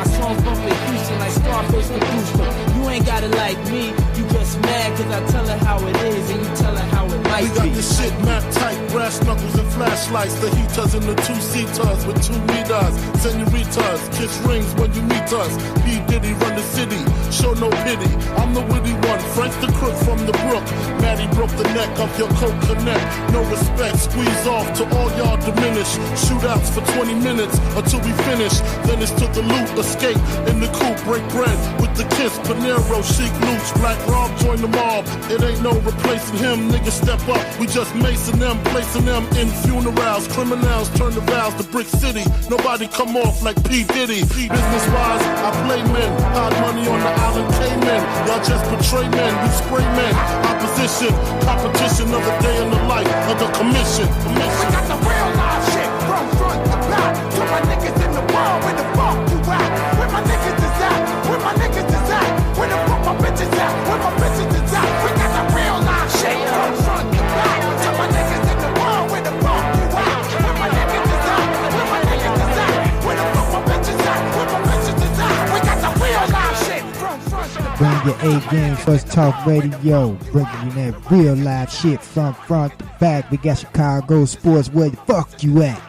My songs bump in Houston like Scarface and Houston. You ain't got it like me, you just mad cause I tell her how it is and you tell her how it might be. We got this shit mapped tight, brass knuckles and flashlights. The heaters and the two-seaters with 2 meters. Senoritas, kiss rings when you meet us. P. Diddy run the city, show no pity. I'm the witty one, Frank the crook from the brook. Maddie broke the neck of your coke connect. No respect, squeeze off to all y'all diminish. Shootouts for 20 minutes until we finish. Then it's to the loot, escape in the coupe, break bread with the kiss. Panero, chic loots, Black Rob join the mob. It ain't no replacing him, niggas step up. We just macing them, placing them in funerals. Criminals turn the vows to Brick City. Nobody come off like P. Diddy. Business wise, I play men. Hard money on the island Cayman. Y'all just betray men, we spray men. Opposition, competition of a day in the life of the commission. We got the real live shit from front to back. To my niggas in the world, where the fuck you at? Where my niggas is at? Where my niggas is at? Where the fuck my bitches at? Where my bitches is at? We got the real live shit from front to back. To my niggas in the world, where the fuck you at? Where my niggas is at? Where my niggas is at? Where the fuck my bitches at? Where my bitches is at? We got the real live shit from front to back. Bring your A game, First Talk Radio. Bringing you that real live shit from front to back. We got Chicago sports. Where the fuck you at?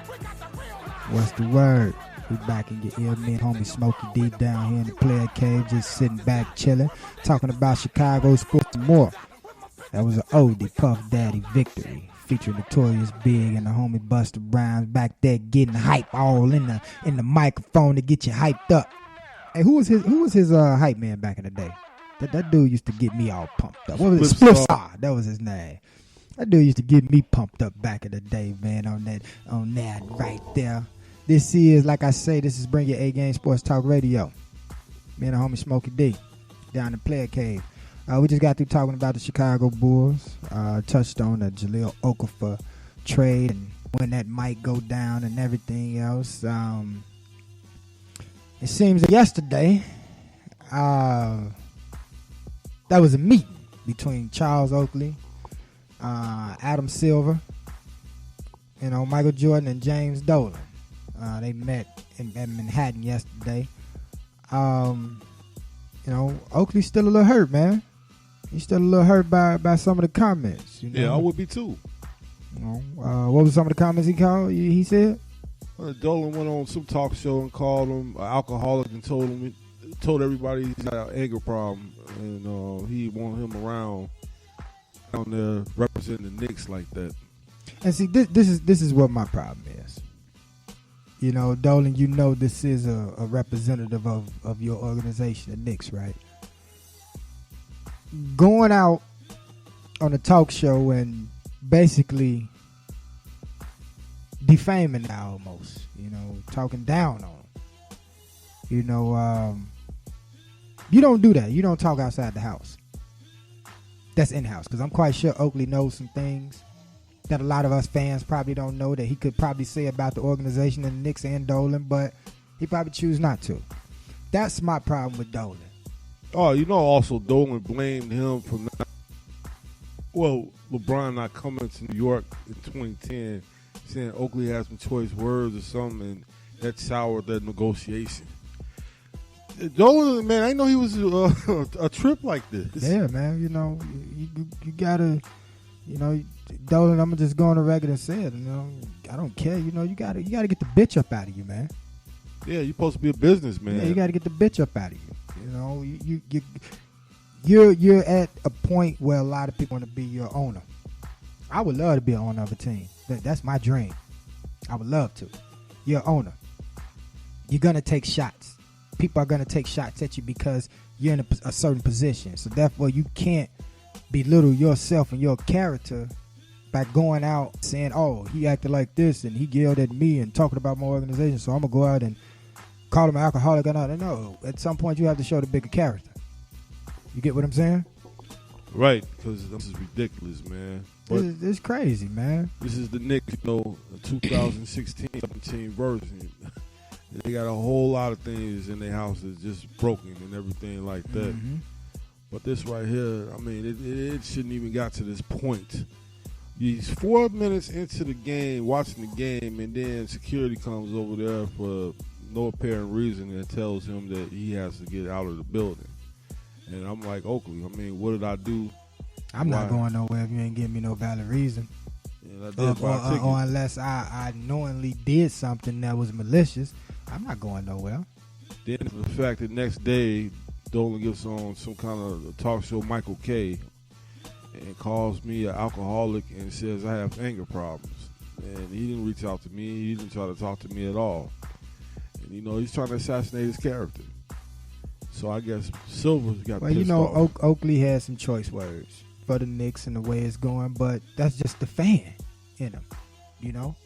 What's the word? We back in your ear, me and homie Smokey D down here in the player cave, just sitting back chilling, talking about Chicago sports and more. That was an oldie, Puff Daddy Victory, featuring Notorious Big and the homie Busta Rhymes back there getting hype all in the microphone to get you hyped up. Hey, who was his hype man back in the day? That dude used to get me all pumped up. What was it? Split Star. That was his name. That dude used to get me pumped up back in the day, man. On that right there. This is, like I say, this is Bring Your A Game Sports Talk Radio. Me and the homie Smokey D down in the player cave. We just got through talking about the Chicago Bulls. Touched on the Jahlil Oakafor trade and when that might go down and everything else. It seems that yesterday, that was a meeting between Charles Oakley, Adam Silver, Michael Jordan and James Dolan. They met in Manhattan yesterday. Oakley's still a little hurt, man. He's still a little hurt by some of the comments. Yeah, I would be too. What was some of the comments he said? Dolan went on some talk show and called him an alcoholic and told everybody he's got an anger problem and he wanted him around down there representing the Knicks like that. And see, this is what my problem is. Dolan, this is a representative of your organization, the Knicks, right? Going out on a talk show and basically defaming now almost, talking down on him. You don't do that. You don't talk outside the house. That's in-house, because I'm quite sure Oakley knows some things that a lot of us fans probably don't know that he could probably say about the organization and the Knicks and Dolan, but he probably choose not to. That's my problem with Dolan. Oh, also Dolan blamed him for LeBron not coming to New York in 2010, saying Oakley had some choice words or something, and that soured that negotiation. Dolan, man, I didn't know he was a trip like this. Yeah, man, you gotta, Dolan, I'm just going on the record and say it. I don't care. You gotta get the bitch up out of you, man. Yeah, you're supposed to be a businessman. Yeah, you gotta get the bitch up out of you. You're at a point where a lot of people want to be your owner. I would love to be an owner of a team. That's my dream. I would love to. You're an owner. You're gonna take shots. People are gonna take shots at you because you're in a certain position. So therefore, you can't belittle yourself and your character by going out saying, "Oh, he acted like this and he yelled at me and talking about my organization, so I'm gonna go out and call him an alcoholic." Or not. No, at some point you have to show the bigger character. You get what I'm saying? Right, because this is ridiculous, man. It's crazy, man. This is the Knicks, 2016-17 version. They got a whole lot of things in their house that's just broken and everything like that. Mm-hmm. But this right here, I mean, it shouldn't even got to this point. He's 4 minutes into the game, watching the game, and then security comes over there for no apparent reason that tells him that he has to get out of the building. And I'm like, Oakley, I mean, what did I do? I'm not going nowhere if you ain't giving me no valid reason. And I did buy a ticket. Or unless I knowingly did something that was malicious, I'm not going nowhere. Then the fact that next day, Dolan gets on some kind of talk show, Michael K., and calls me an alcoholic and says I have anger problems. And he didn't reach out to me. He didn't try to talk to me at all. And, you know, he's trying to assassinate his character. So I guess Silver got pissed off. Oakley had some choice words for the Knicks and the way it's going, but that's just the fan in him, you know?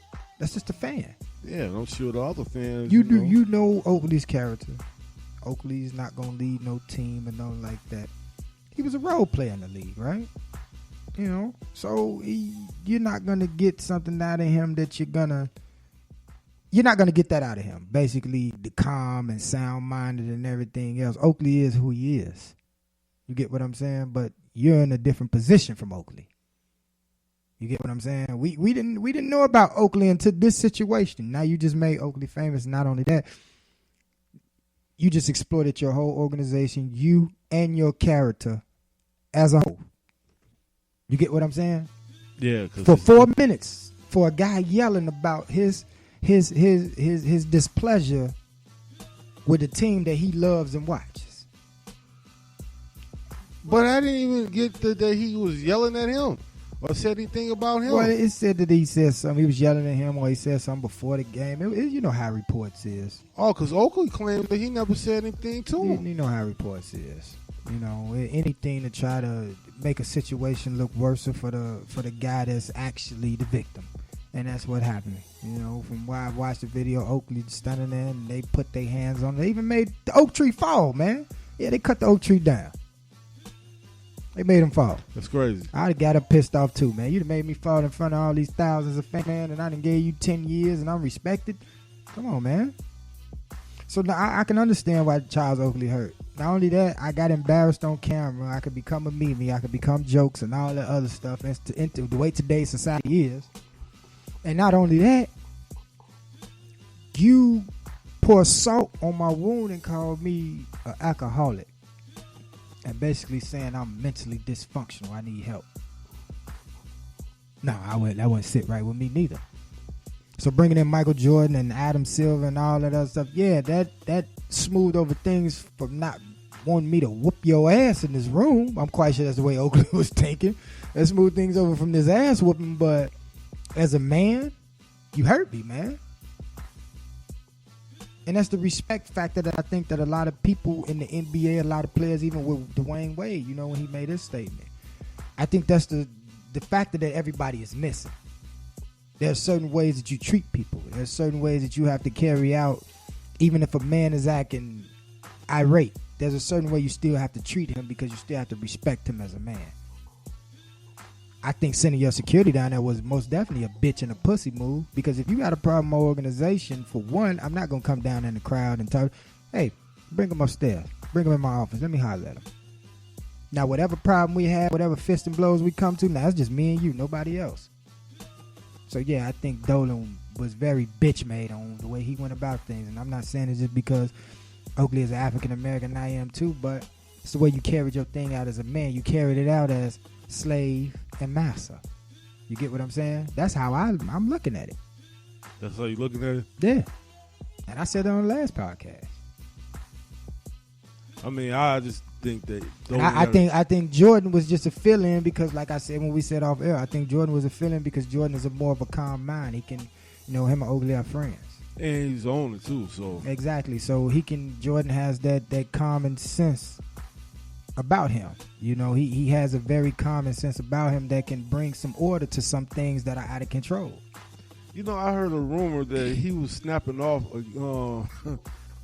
That's just the fan. Yeah, and I'm sure the other fans... You know Oakley's character. Oakley's not going to lead no team and nothing like that. He was a role player in the league, right? You know, so you're not going to get something out of him that you're not going to get that out of him. Basically, the calm and sound-minded and everything else. Oakley is who he is. You get what I'm saying? But you're in a different position from Oakley. You get what I'm saying? We didn't know about Oakley until this situation. Now you just made Oakley famous. Not only that, you just exploited your whole organization, you and your character as a whole. You get what I'm saying? Yeah. For 4 minutes, for a guy yelling about his displeasure with the team that he loves and watches. But I didn't even get that he was yelling at him or said anything about him. Well, it said that he said something. He was yelling at him, or he said something before the game. You know how reports is. Oh, because Oakley claims that he never said anything to him. You know how reports is. You know, anything to try to make a situation look worse for the guy that's actually the victim. And that's what happened. You know, from why I watched the video, Oakley standing there and they put their hands on it. They even made the oak tree fall, man. Yeah, they cut the oak tree down. They made him fall. That's crazy. I'd have got him pissed off too, man. You'd have made me fall in front of all these thousands of fans, man, and I done gave you 10 years and I'm respected. Come on, man. So now I can understand why Charles Oakley hurt. Not only that, I got embarrassed on camera. I could become a meme. I could become jokes and all that other stuff into the way today's society is. And not only that, you pour salt on my wound and called me an alcoholic. And basically saying I'm mentally dysfunctional. I need help. No, that wouldn't sit right with me neither. So bringing in Michael Jordan and Adam Silver and all that other stuff, yeah, that smoothed over things from not wanting me to whoop your ass in this room. I'm quite sure that's the way Oakley was thinking. That smoothed things over from this ass whooping, but as a man, you hurt me, man. And that's the respect factor that I think that a lot of people in the NBA, a lot of players, even with Dwayne Wade, you know, when he made his statement. I think that's the factor that everybody is missing. There's certain ways that you treat people. There's certain ways that you have to carry out, even if a man is acting irate. There's a certain way you still have to treat him because you still have to respect him as a man. I think sending your security down there was most definitely a bitch and a pussy move, because if you got a problem with my organization, for one, I'm not going to come down in the crowd and tell, hey, bring him upstairs. Bring him in my office. Let me holler at him. Now, whatever problem we have, whatever fist and blows we come to, now it's just me and you, nobody else. So, yeah, I think Dolan was very bitch-made on the way he went about things. And I'm not saying it's just because Oakley is African-American and I am too, but it's the way you carried your thing out as a man. You carried it out as slave and master. You get what I'm saying? That's how I'm looking at it. That's how you looking at it? Yeah. And I said that on the last podcast. I mean, I just think that I think Jordan was just a fill-in because, like I said when we said off air, I think Jordan was a fill-in because Jordan is more of a calm mind. He can, you know, him and Oakley are friends. And he's on it too, so exactly. So Jordan has that common sense about him. You know, he has a very common sense about him that can bring some order to some things that are out of control. You know, I heard a rumor that he was snapping off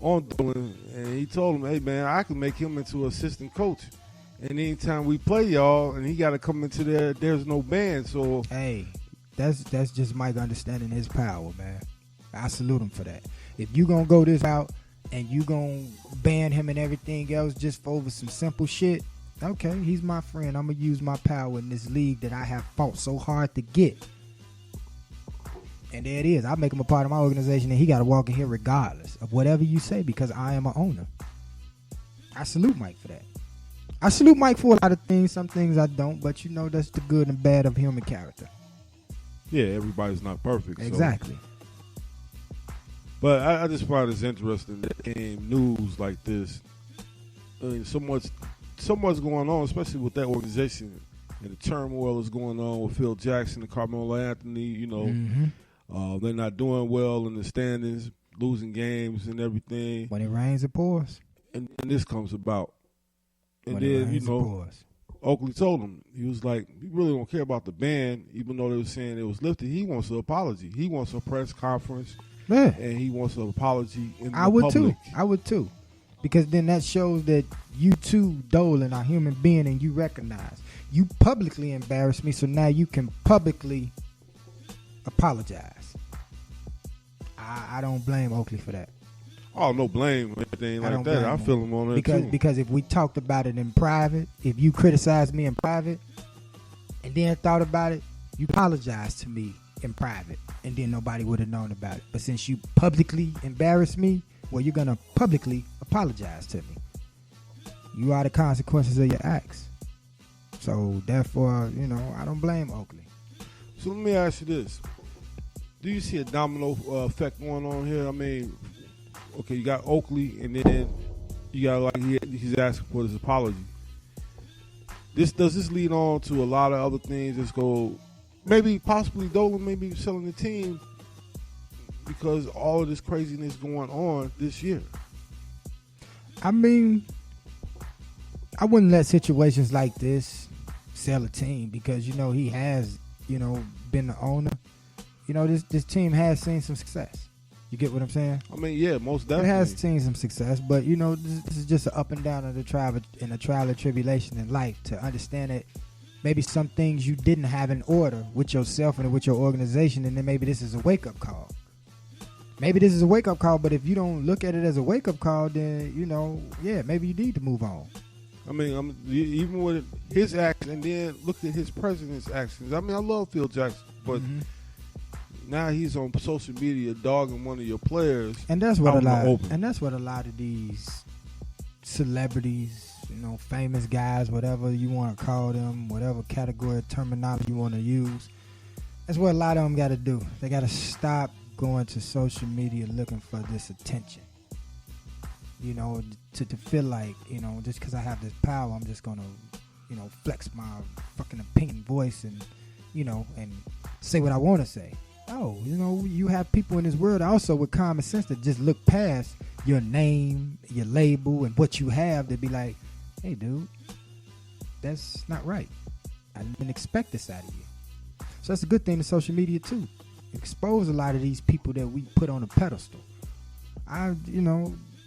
on Dolan, and he told him, hey, man, I can make him into assistant coach. And anytime we play y'all, and he got to come into there's no band, so. Hey, that's just Mike understanding his power, man. I salute him for that. If you going to go this out and you going to ban him and everything else just for over some simple shit, okay, he's my friend. I'm going to use my power in this league that I have fought so hard to get. And there it is. I make him a part of my organization, and he got to walk in here regardless of whatever you say because I am an owner. I salute Mike for that. I salute Mike for a lot of things. Some things I don't, but that's the good and bad of human character. Yeah, everybody's not perfect. Exactly. So. But I just find it's interesting that in news like this, I mean, so much going on, especially with that organization, and the turmoil is going on with Phil Jackson and Carmelo Anthony. They're not doing well in the standings, losing games and everything. When it rains, it pours. And this comes about. And when then, it rains, it pours. Oakley told him, he was like, we really don't care about the ban, even though they were saying it was lifted. He wants an apology. He wants a press conference. Yeah. And he wants an apology in the public. public. I would too. Because then that shows that you too, Dolan, are a human being and you recognize. You publicly embarrassed me, so now you can publicly apologize. I don't blame Oakley for that. Oh, no blame or anything like that. I feel him on it too. Because if we talked about it in private, if you criticized me in private and then thought about it, you apologized to me in private and then nobody would have known about it. But since you publicly embarrassed me, well, you're going to publicly apologize to me. You are the consequences of your acts. So, therefore, I don't blame Oakley. So, let me ask you this. Do you see a domino effect going on here? I mean, okay, you got Oakley, and then you got he's asking for his apology. Does this lead on to a lot of other things? Just go, maybe possibly Dolan maybe selling the team because all of this craziness going on this year. I mean, I wouldn't let situations like this sell a team because he has been the owner. This team has seen some success. You get what I'm saying? I mean, yeah, most definitely. It has seen some success, but this is just an up and down of the trial and tribulation in life to understand that maybe some things you didn't have in order with yourself and with your organization, and then maybe this is a wake-up call. Maybe this is a wake-up call, but if you don't look at it as a wake-up call, then, maybe you need to move on. I mean, even with his actions, and then look at his president's actions. I mean, I love Phil Jackson, but now he's on social media dogging one of your players. And that's what a lot of these celebrities, famous guys, whatever you want to call them, whatever category of terminology you want to use, that's what a lot of them got to do. They got to stop going to social media looking for this attention. To feel like, just because I have this power, I'm just going to, flex my fucking opinion voice and, and say what I want to say. No, you have people in this world also with common sense that just look past your name, your label, and what you have to be like, hey, dude, that's not right. I didn't expect this out of you. So that's a good thing to social media, too. Expose a lot of these people that we put on a pedestal.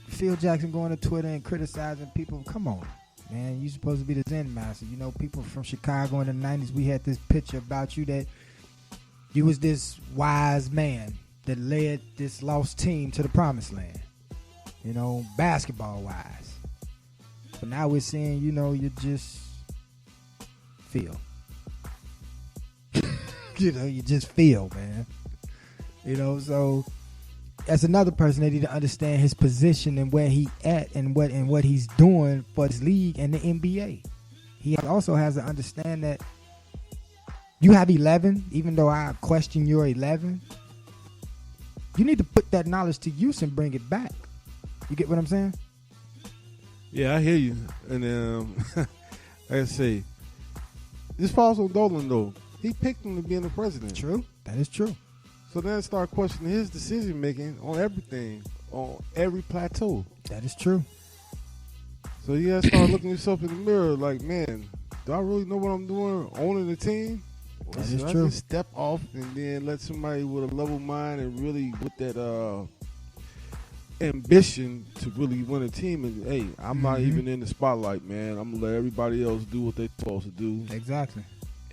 Phil Jackson going to Twitter and criticizing people. Come on, man. You supposed to be the Zen master. People from Chicago in the 90s, we had this picture about you that you was this wise man that led this lost team to the promised land. Basketball wise. But now we're seeing, you just feel. You just feel, man. So as another person that need to understand his position and where he at and what he's doing for this league and the NBA. He also has to understand that you have 11, even though I question your 11. You need to put that knowledge to use and bring it back. You get what I'm saying? Yeah, I hear you. And like I say, this falls on Dolan, though. He picked him to be the president. True. That is true. So then start questioning his decision making on everything, on every plateau. That is true. So you gotta start looking yourself in the mirror like, man, do I really know what I'm doing owning the team? Or That should is I true. just step off and then let somebody with a level mind and really with that ambition to really win a team? And hey, I'm not even in the spotlight, man. I'm gonna let everybody else do what they're supposed to do. Exactly.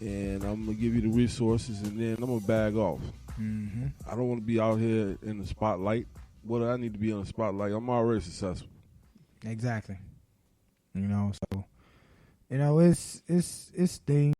And I'm gonna give you the resources, and then I'm gonna bag off. I don't want to be out here in the spotlight. What do I need to be in the spotlight? I'm already successful. Exactly. So it's things.